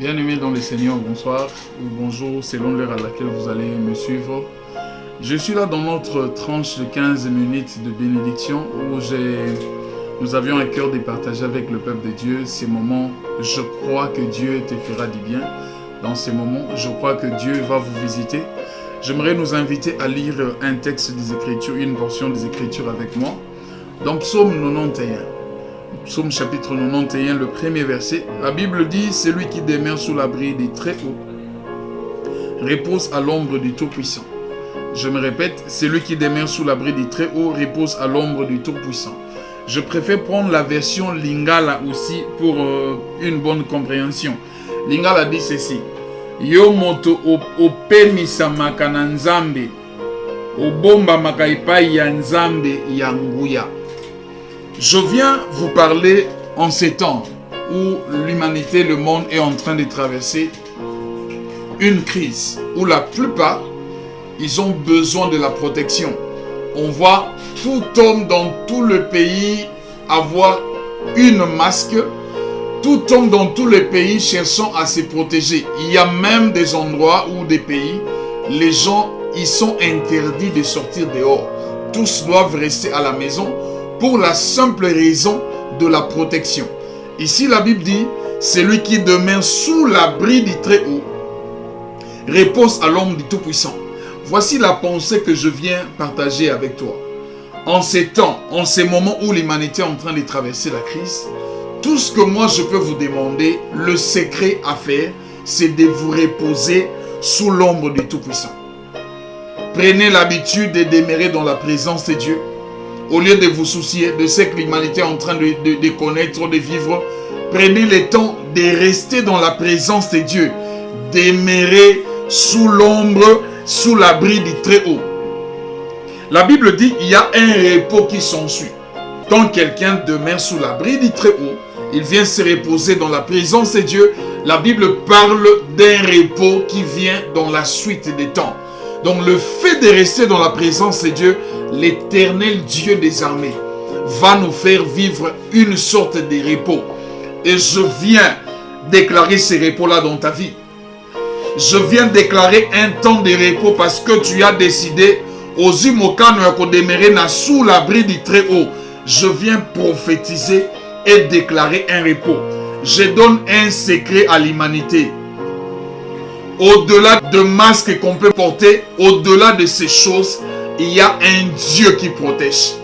Bien-aimés dans le Seigneur, bonsoir ou bonjour selon l'heure à laquelle vous allez me suivre. Je suis là dans notre tranche de 15 minutes de bénédiction où nous avions à cœur de partager avec le peuple de Dieu ces moments. Je crois que Dieu te fera du bien. Dans ces moments, je crois que Dieu va vous visiter. J'aimerais nous inviter à lire un texte des Écritures, une portion des Écritures avec moi. Dans Psaume 91. Psaume chapitre 91, le premier verset. La Bible dit, celui qui demeure sous l'abri des Très-Hauts repose à l'ombre du Tout-Puissant. Je me répète, celui qui demeure sous l'abri des Très-Hauts repose à l'ombre du Tout-Puissant. Je préfère prendre la version Lingala aussi pour une bonne compréhension. Lingala dit ceci. Yo moto opemisa makana nzambe obomba makaipai ya nzambe ya nguya. Je viens vous parler en ces temps où l'humanité, le monde est en train de traverser une crise, où la plupart, ils ont besoin de la protection. On voit tout homme dans tout le pays avoir une masque, tout homme dans tout le pays cherchant à se protéger. Il y a même des endroits ou des pays, les gens, ils sont interdits de sortir dehors. Tous doivent rester à la maison pour la simple raison de la protection. Ici, la Bible dit, celui qui demeure sous l'abri du Très-Haut repose à l'ombre du Tout-Puissant. Voici la pensée que je viens partager avec toi. En ces temps, en ces moments où l'humanité est en train de traverser la crise, tout ce que moi je peux vous demander, le secret à faire, c'est de vous reposer sous l'ombre du Tout-Puissant. Prenez l'habitude de demeurer dans la présence de Dieu. Au lieu de vous soucier de ce que l'humanité est en train de connaître, de vivre, prenez le temps de rester dans la présence de Dieu. Demeurer sous l'ombre, sous l'abri du Très-Haut. La Bible dit qu'il y a un repos qui s'ensuit. Quand quelqu'un demeure sous l'abri du Très-Haut, il vient se reposer dans la présence de Dieu. La Bible parle d'un repos qui vient dans la suite des temps. Donc le fait de rester dans la présence de Dieu, l'Éternel Dieu des armées va nous faire vivre une sorte de repos. Et je viens déclarer ce repos-là dans ta vie. Je viens déclarer un temps de repos parce que tu as décidé sous l'abri du Très-Haut. Je viens prophétiser et déclarer un repos. Je donne un secret à l'humanité. Au-delà de masques qu'on peut porter, au-delà de ces choses, il y a un Dieu qui protège.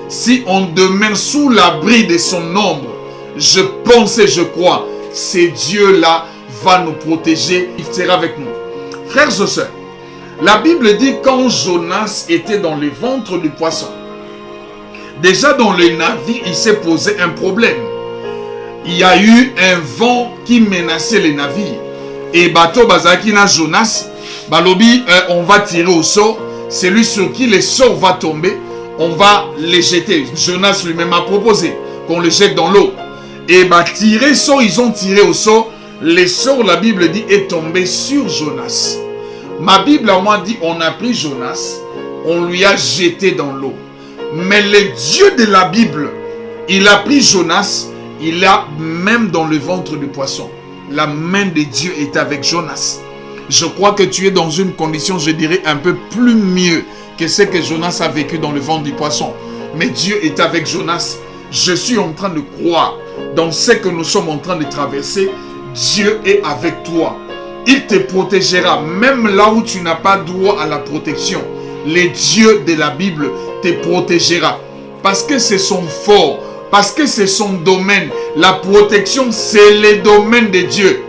Si on demeure sous l'abri de son ombre, je pense et je crois, ce Dieu-là va nous protéger, il sera avec nous. Frères et sœurs, la Bible dit quand Jonas était dans le ventre du poisson, déjà dans le navire, il s'est posé un problème. Il y a eu un vent qui menaçait le navire. Et bateau bazaki na Jonas, balobi, on va tirer au sort. Celui sur qui le sort va tomber, on va les jeter. Jonas lui-même a proposé qu'on le jette dans l'eau. Et tirer sort, ils ont tiré au sort. Le sort, la Bible dit, est tombé sur Jonas. Ma Bible à moi dit, on a pris Jonas, on lui a jeté dans l'eau. Mais le Dieu de la Bible, il a pris Jonas, il a même dans le ventre du poisson. La main de Dieu est avec Jonas. Je crois que tu es dans une condition, je dirais, un peu plus mieux que ce que Jonas a vécu dans le ventre du poisson. Mais Dieu est avec Jonas. Je suis en train de croire dans ce que nous sommes en train de traverser. Dieu est avec toi. Il te protégera même là où tu n'as pas droit à la protection. Le Dieu de la Bible te protégera. Parce que c'est son fort. Parce que c'est son domaine. La protection, c'est le domaine de Dieu.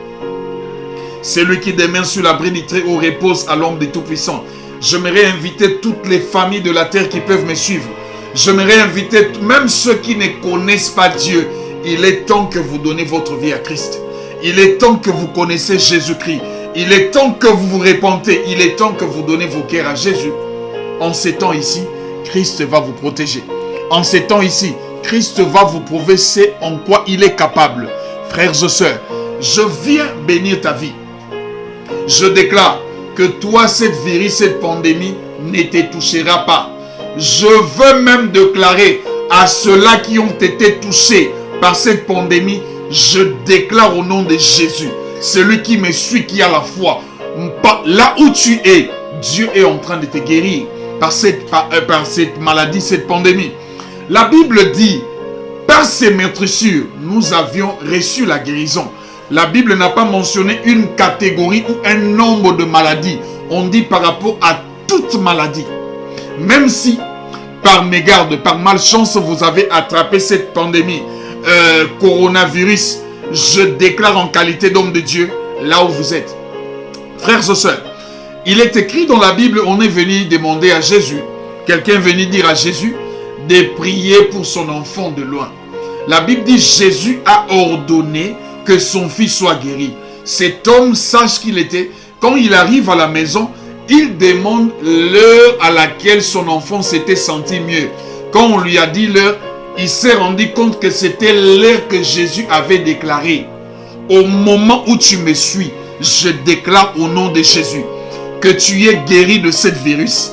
Celui qui demeure sur l'abri du Très-Haut repose à l'ombre du Tout-Puissant. J'aimerais inviter toutes les familles de la terre qui peuvent me suivre. J'aimerais inviter même ceux qui ne connaissent pas Dieu. Il est temps que vous donnez votre vie à Christ. Il est temps que vous connaissez Jésus-Christ. Il est temps que vous vous repentez. Il est temps que vous donnez vos cœurs à Jésus. En ces temps ici, Christ va vous protéger. En ces temps ici, Christ va vous prouver ce en quoi il est capable. Frères et sœurs, je viens bénir ta vie. Je déclare que toi, cette virus, cette pandémie ne te touchera pas. Je veux même déclarer à ceux-là qui ont été touchés par cette pandémie, je déclare au nom de Jésus celui qui me suit, qui a la foi, là où tu es, Dieu est en train de te guérir par cette maladie, cette pandémie. La Bible dit, par ces meurtrissures, nous avions reçu la guérison. La Bible n'a pas mentionné une catégorie ou un nombre de maladies. On dit par rapport à toute maladie. Même si, par mégarde, par malchance, vous avez attrapé cette pandémie, coronavirus, je déclare en qualité d'homme de Dieu, là où vous êtes. Frères et sœurs, il est écrit dans la Bible, on est venu demander à Jésus, quelqu'un est venu dire à Jésus, de prier pour son enfant de loin. La Bible dit, Jésus a ordonné que son fils soit guéri. Cet homme, sache qu'il était, quand il arrive à la maison, il demande l'heure à laquelle son enfant s'était senti mieux. Quand on lui a dit l'heure, il s'est rendu compte que c'était l'heure que Jésus avait déclarée. Au moment où tu me suis, je déclare au nom de Jésus que tu es guéri de ce virus,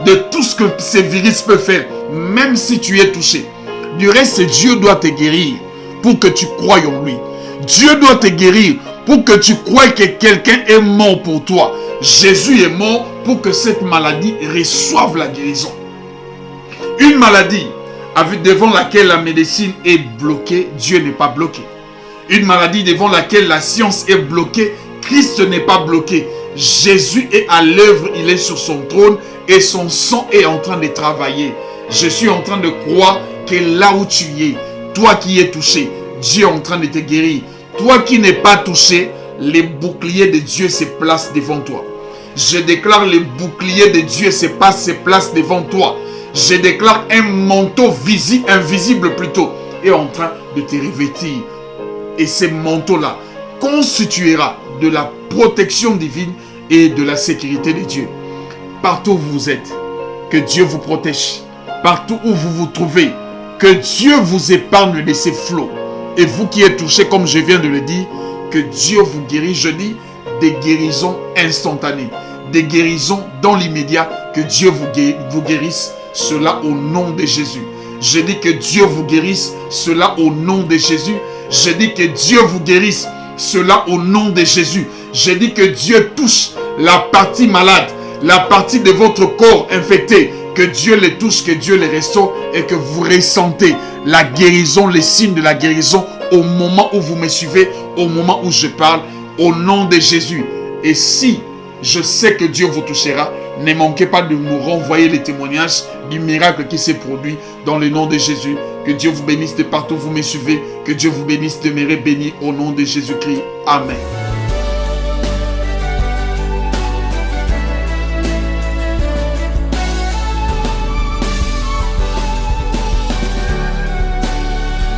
de tout ce que ce virus peut faire, même si tu es touché. Du reste, Dieu doit te guérir pour que tu croies en lui. Dieu doit te guérir pour que tu croies que quelqu'un est mort pour toi. Jésus est mort pour que cette maladie reçoive la guérison. Une maladie devant laquelle la médecine est bloquée, Dieu n'est pas bloqué. Une maladie devant laquelle la science est bloquée, Christ n'est pas bloqué. Jésus est à l'œuvre, il est sur son trône et son sang est en train de travailler. Je suis en train de croire que là où tu es, toi qui es touché, Dieu est en train de te guérir. Toi qui n'es pas touché, les boucliers de Dieu se placent devant toi. Je déclare les boucliers de Dieu se placent devant toi. Je déclare un manteau visible, invisible plutôt, est en train de te revêtir. Et ce manteau-là constituera de la protection divine et de la sécurité de Dieu. Partout où vous êtes, que Dieu vous protège. Partout où vous vous trouvez, que Dieu vous épargne de ces flots. Et vous qui êtes touchés, comme je viens de le dire, que Dieu vous guérit. Je dis des guérisons instantanées, des guérisons dans l'immédiat, que Dieu vous guérisse. Cela au nom de Jésus. Je dis que Dieu vous guérisse. Cela au nom de Jésus. Je dis que Dieu vous guérisse. Cela au nom de Jésus. Je dis que Dieu touche la partie malade, la partie de votre corps infecté. Que Dieu les touche, que Dieu les restaure et que vous ressentez la guérison, les signes de la guérison au moment où vous me suivez, au moment où je parle, au nom de Jésus. Et si je sais que Dieu vous touchera, ne manquez pas de nous renvoyer les témoignages du miracle qui s'est produit dans le nom de Jésus. Que Dieu vous bénisse de partout où vous me suivez. Que Dieu vous bénisse, demeurez bénis au nom de Jésus-Christ. Amen.